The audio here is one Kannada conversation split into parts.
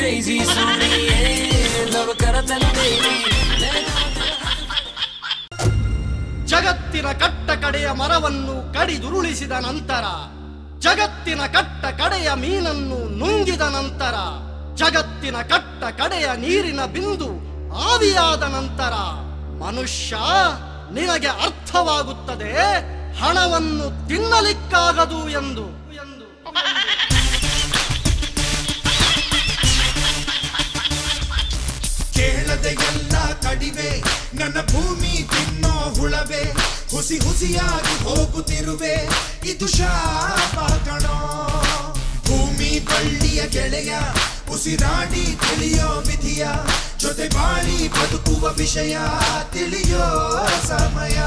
crazy sooniye love karatan baby ಜಗತ್ತಿನ ಕಟ್ಟ ಕಡೆಯ ಮರವನ್ನು ಕಡಿದುರುಳಿಸಿದ ನಂತರ, ಜಗತ್ತಿನ ಕಟ್ಟ ಕಡೆಯ ಮೀನನ್ನು ನುಂಗಿದ ನಂತರ, ಜಗತ್ತಿನ ಕಟ್ಟ ಕಡೆಯ ನೀರಿನ ಬಿಂದು ಆವಿಯಾದ ನಂತರ ಮನುಷ್ಯ ನಿನಗೆ ಅರ್ಥವಾಗುತ್ತದೆ ಹಣವನ್ನು ತಿನ್ನಲಿಕ್ಕಾಗದು ಎಂದು. ಕೇಳದೆ ಎಲ್ಲ ಕಡಿವೆ ನನ್ನ ಭೂಮಿ ತಿನ್ನೋ ಹುಳವೆ, ಹುಸಿ ಹುಸಿಯಾಗಿ ಹೋಗುತ್ತಿರುವೆ ಇದು ಶಾಪ ಕಣೋ. ಭೂಮಿ ಬಳ್ಳಿಯ ಗೆಳೆಯ ಉಸಿರಾಡಿ ತಿಳಿಯೋ ವಿಧಿಯ, ಜೊತೆ ಬಾಳಿ ಬದುಕುವ ವಿಷಯ ತಿಳಿಯೋ ಸಮಯ.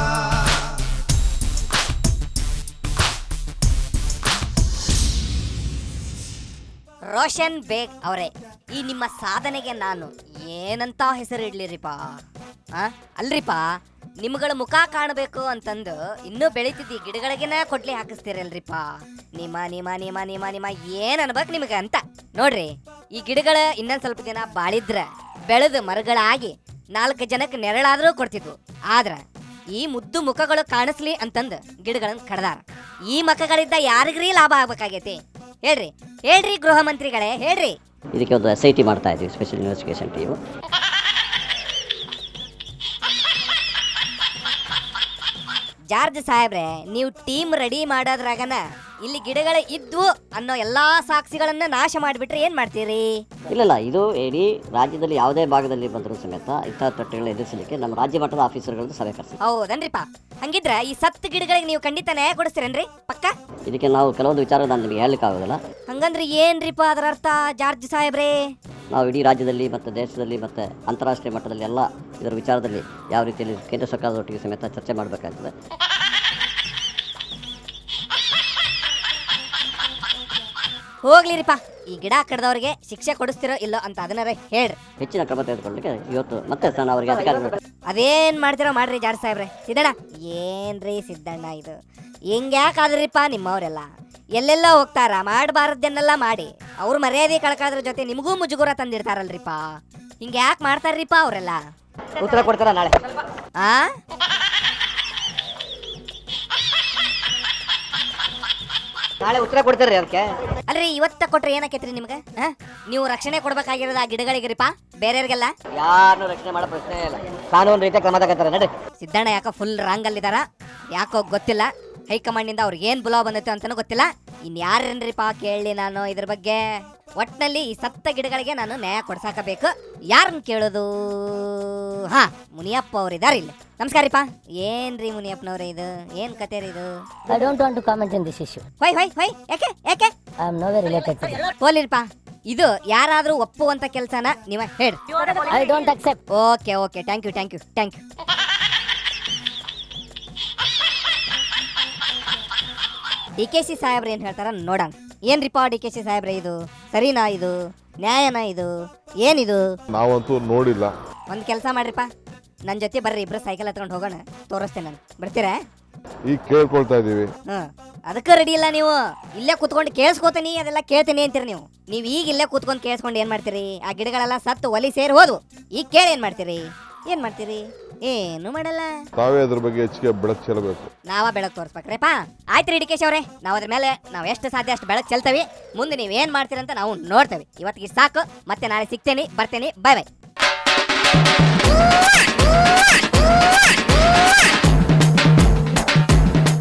ರೋಷನ್ ಬೇಗ್ ಅವರೇ, ಈ ನಿಮ್ಮ ಸಾಧನೆಗೆ ನಾನು ಏನಂತ ಹೆಸರು ಇಡ್ಲಿರಿಪಾ? ಅಲ್ರಿಪ, ನಿಮ್ಗಳ ಮುಖ ಕಾಣಬೇಕು ಅಂತಂದು ಇನ್ನೂ ಬೆಳಿತಿದ್ದಿ ಗಿಡಗಳಿಗೆನ ಕೊಡ್ಲಿ ಹಾಕಿಸ್ತೀರಲ್ರಿಪ. ನಿಮ್ಮ ನಿಮ್ಮ ನಿಮ್ಮ ನಿಮ್ಮ ನಿಮ್ಮ ಏನ್ ಅನ್ಬೇಕು ನಿಮಗೆ ಅಂತ ನೋಡ್ರಿ. ಈ ಗಿಡಗಳ ಇನ್ನೊಂದ್ ಸ್ವಲ್ಪ ದಿನ ಬಾಳಿದ್ರ ಬೆಳೆದು ಮರಗಳಾಗಿ 4 ಜನಕ್ಕೆ ನೆರಳಾದ್ರೂ ಕೊಡ್ತಿದ್ವು. ಆದ್ರ ಈ ಮುದ್ದು ಮುಖಗಳು ಕಾಣಿಸ್ಲಿ ಅಂತಂದು ಗಿಡಗಳನ್ನ ಕಡ್ದಾರ. ಈ ಮುಖಗಳಿಂದ ಯಾರಿಗ್ರೀ ಲಾಭ ಆಗ್ಬೇಕಾಗೈತಿ? ಹೇಳ್ರಿ ಹೇಳ್ರಿ ಗೃಹ ಮಂತ್ರಿಗಳೇ, ಹೇಳ್ರಿ. ಇದಕ್ಕೆ ಒಂದು SIT ಮಾಡ್ತಾ ಇದ್ದೀವಿ, ಸ್ಪೆಷಲ್ ಇನ್ವೆಸ್ಟಿಗೇಷನ್ ಟೀಮ್. ಜಾರ್ಜ್ ಸಾಹೇಬ್ರೆ, ನೀವು ಟೀಮ್ ರೆಡಿ ಮಾಡೋದ್ರಾಗನ ಇಲ್ಲಿ ಗಿಡಗಳ ಇದ್ವು ಅನ್ನೋ ಎಲ್ಲಾ ಸಾಕ್ಷಿಗಳನ್ನ ನಾಶ ಮಾಡಿಬಿಟ್ರೆ ಏನ್ ಮಾಡ್ತೀರಿ? ಇಲ್ಲ, ಇದು ಇಡೀ ರಾಜ್ಯದಲ್ಲಿ ಯಾವುದೇ ಭಾಗದಲ್ಲಿ ಬಂದರೂ ಸಮೇತ ಇಂಥ ತೊಟ್ಟೆಗಳನ್ನ ಎದುರಿಸಲಿಕ್ಕೆ ನಮ್ಮ ರಾಜ್ಯ ಮಟ್ಟದ ಆಫೀಸರ್ಗಳದ್ದು ಸಭೆ ಕರೆಸಿ. ಹೌದನ್ರಿಪ್ಪ. ಹಂಗಿದ್ರ ಈ 10 ಗಿಡಗಳಿಗೆ ನೀವು ಖಂಡಿತ ನ್ಯಾಯ ಕೊಡಿಸ್ತೀರೇನ್ರಿ? ಪಕ್ಕ. ಇದಕ್ಕೆ ನಾವು ಕೆಲವೊಂದು ವಿಚಾರ ನಾನು ನಿಮಗೆ ಹೇಳಲಿಕ್ಕೆ ಆಗೋದಿಲ್ಲ. ಹಂಗಂದ್ರೆ ಏನ್ರಿಪ್ಪ ಅದರ ಅರ್ಥ ಜಾರ್ಜ್ ಸಾಹೇಬ್ರೆ? ನಾವು ಇಡೀ ರಾಜ್ಯದಲ್ಲಿ ಮತ್ತು ದೇಶದಲ್ಲಿ ಮತ್ತು ಅಂತಾರಾಷ್ಟ್ರೀಯ ಮಟ್ಟದಲ್ಲಿ ಎಲ್ಲ ಇದರ ವಿಚಾರದಲ್ಲಿ ಯಾವ ರೀತಿಯಲ್ಲಿ ಕೇಂದ್ರ ಸರ್ಕಾರದೊಟ್ಟಿಗೆ ಸಮೇತ ಚರ್ಚೆ ಮಾಡಬೇಕಾಗ್ತದೆ. ಹೋಗ್ಲಿರಿಪ್ಪ, ಈ ಗಿಡ ಕಡ್ದವ್ರಿಗೆ ಶಿಕ್ಷೆ ಕೊಡಿಸ್ತಿರೋ ಇಲ್ಲೋ ಅಂತ ಅದನ್ನಾರ ಹೇಳ್ರಿ. ಹೆಚ್ಚಿನ ಕ್ರಮ ತೆಗೆದುಕೊಳ್ಳಲಿಕ್ಕೆ ಇವತ್ತು ಮತ್ತೆ ನಾನು ಅವರಿಗೆ ಅಧಿಕಾರ. ಅದೇನ್ ಮಾಡ್ತಿರೋ ಮಾಡ್ರಿ ಜಾರ್ಜ್ ಸಾಹೇಬ್ರೆ. ಸಿದ್ದಣ್ಣ, ಏನ್ರಿ ಸಿದ್ದಣ್ಣ ಇದು ಹಿಂಗ್ಯಾಕಾದ್ರಿಪ್ಪ? ನಿಮ್ಮವ್ರೆಲ್ಲ ಎಲ್ಲೆಲ್ಲ ಹೋಗ್ತಾರ, ಮಾಡಬಾರದನ್ನೆಲ್ಲ ಮಾಡಿ ಅವ್ರ ಮರ್ಯಾದೆ ಕಳ್ಕೊಳ್ಳೋದ್ರ ಜೊತೆ ನಿಮಗೂ ಮುಜುಗುರ ತಂದಿರ್ತಾರಲ್ರಿಪ್ಪ. ಹಿಂಗ್ಯಾಕ್ ಮಾಡ್ತಾರ್ರಿಪ್ಪ ಅವರೆಲ್ಲ? ಉತ್ತರ ಕೊಡ್ತಾರ ನಾಳೆ. ನಾಳೆ ಉತ್ತರ ಕೊಡ್ತಾರ್ರಿ ಅದಕ್ಕೆ. ಅಲ್ರಿ, ಇವತ್ತ ಕೊಟ್ರೆ ಏನಕ್ಕೈತ್ರಿ ನಿಮ್ಗೆ? ನೀವು ರಕ್ಷಣೆ ಕೊಡ್ಬೇಕಾಗಿರೋದು ಆ ಗಿಡಗಳಿಗ್ರಿಪ್ಪ, ಬೇರೆಯವ್ರಿಗೆಲ್ಲ ಯಾರನ್ನು ರಕ್ಷಣೆ ಮಾಡೋ ಪ್ರಶ್ನೆ ಇಲ್ಲ. ಕಾನೂನು ರೀತಿಯ ಕ್ರಮ ತಗೋತಾರೆ ನಡ್ರಿ. ಸಿದ್ದಣ್ಣ ಯಾಕೋ ಫುಲ್ ರಾಂಗ್ ಅಲ್ಲಿದಾರ, ಯಾಕೋ ಗೊತ್ತಿಲ್ಲ. ಹೈಕಮಾಂಡಿಂದ ಅವ್ರಿಗೆ ಏನ್ ಬುಲಾವ್ ಬಂದೈತೆ ಅಂತಾನೂ ಗೊತ್ತಿಲ್ಲ. ಇನ್ ಯಾರೇನ್ರಿಪ್ಪ ಕೇಳಲಿ ನಾನು ಇದ್ರ ಬಗ್ಗೆ? ಒಟ್ನಲ್ಲಿ ಈ 10 ಗಿಡಗಳಿಗೆ ನಾನು ನ್ಯಾಯ ಕೊಡ್ಸಾಕಬೇಕು. ಯಾರನ್ನ ಕೇಳೋದು? ಮುನಿಯಪ್ಪ ಅವ್ರಿದಾರ ಇಲ್ಲಿ. ನಮಸ್ಕಾರಪ್ಪ. ಏನ್ರಿ ಮುನಿಯಪ್ಪನವ್ರೆ, ಇದು ಏನ್ ಕತೆ ರೀ ಇದು? I don't want to comment on this issue. Why ಯಾಕೆ ಯಾಕೆ? I am nowhere related to it. ಹೋಲಿರಿಪ್ಪ, ಇದು ಯಾರಾದ್ರೂ ಒಪ್ಪುವಂತ ಕೆಲಸನ ನೀವ ಹೇಳ್ರಿ. I don't accept. Okay thank you. DKC ಸಾಹೇಬ್ರ ಏನ್ ಹೇಳ್ತಾರ ನೋಡೋಣ. ಏನ್ರಿಪ್ಪ DKC ಸಾಹೇಬ್ರೆ, ಇದು ಸರಿನಾ? ಇದು ನ್ಯಾಯನಾ? ಇದು ಏನಿದು? ನಾವಂತೂ ನೋಡಿಲ್ಲ. ಒಂದ್ ಕೆಲಸ ಮಾಡ್ರಿಪ್ಪ, ನನ್ ಜೊತೆ ಬರ್ರಿ, ಇಬ್ರು ಸೈಕಲ್ ಹತ್ಕೊಂಡು ಹೋಗೋಣ, ತೋರಿಸ್ತೇನೆ ನಾನು. ಬರ್ತೀರಾ? ಈಗ ಕೇಳ್ಕೊಳ್ತಾ ಇದೀವಿ. ಅದಕ್ಕೆ ರೆಡಿ ಇಲ್ಲ ನೀವು. ಇಲ್ಲೇ ಕೂತ್ಕೊಂಡು ಕೇಳಿಸ್ಕೋತೀನಿ, ಅದೆಲ್ಲ ಕೇಳ್ತೀನಿ ಅಂತೀರಿ ನೀವು. ಈಗ ಇಲ್ಲೇ ಕೂತ್ಕೊಂಡು ಕೇಳಿಸ್ಕೊಂಡು ಏನ್ ಮಾಡ್ತೀರಿ? ಆ ಗಿಡಗಳೆಲ್ಲ ಸತ್ತು ಒಲಿ ಸೇರಿ ಹೋದ್ವು. ಈಗ ಕೇಳಿ ಏನ್ ಮಾಡ್ತೀರಿ? ಏನು ಮಾಡಲ್ಲ. ತಾವೇ ಅದ್ರ ಬಗ್ಗೆ ಹೆಚ್ಚಿಗೆ ಬೆಳಕು ಚೆಲ್ಲಬೇಕು. ನಾವ ಬೆಳಕು ತೋರಿಸ್ಬೇಕ್ರಿಪ್ಪ. ಆಯ್ತು DKC ಅವರೇ, ನಾವು ಅದ್ರ ಮೇಲೆ ನಾವು ಎಷ್ಟು ಸಾಧ್ಯ ಅಷ್ಟು ಬೆಳಕು ಚೆಲ್ತೇವೆ. ಮುಂದೆ ನೀವು ಏನ್ ಮಾಡ್ತೀರಂತ ನಾವು ನೋಡ್ತೇವೆ. ಇವತ್ತಿಗೆ ಸಾಕು, ಮತ್ತೆ ನಾಳೆ ಸಿಗ್ತೇನೆ, ಬರ್ತೇನೆ. ಬಾಯ್.